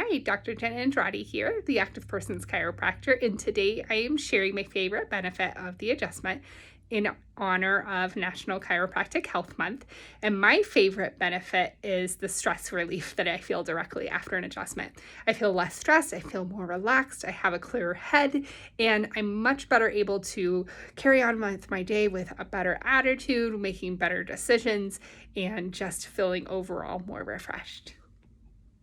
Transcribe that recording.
Hi, Dr. Jen Andrade here, the Active Person's Chiropractor, and today I am sharing my favorite benefit of the adjustment in honor of National Chiropractic Health Month. And my favorite benefit is the stress relief that I feel directly after an adjustment. I feel less stressed, I feel more relaxed, I have a clearer head, and I'm much better able to carry on with my day with a better attitude, making better decisions, and just feeling overall more refreshed.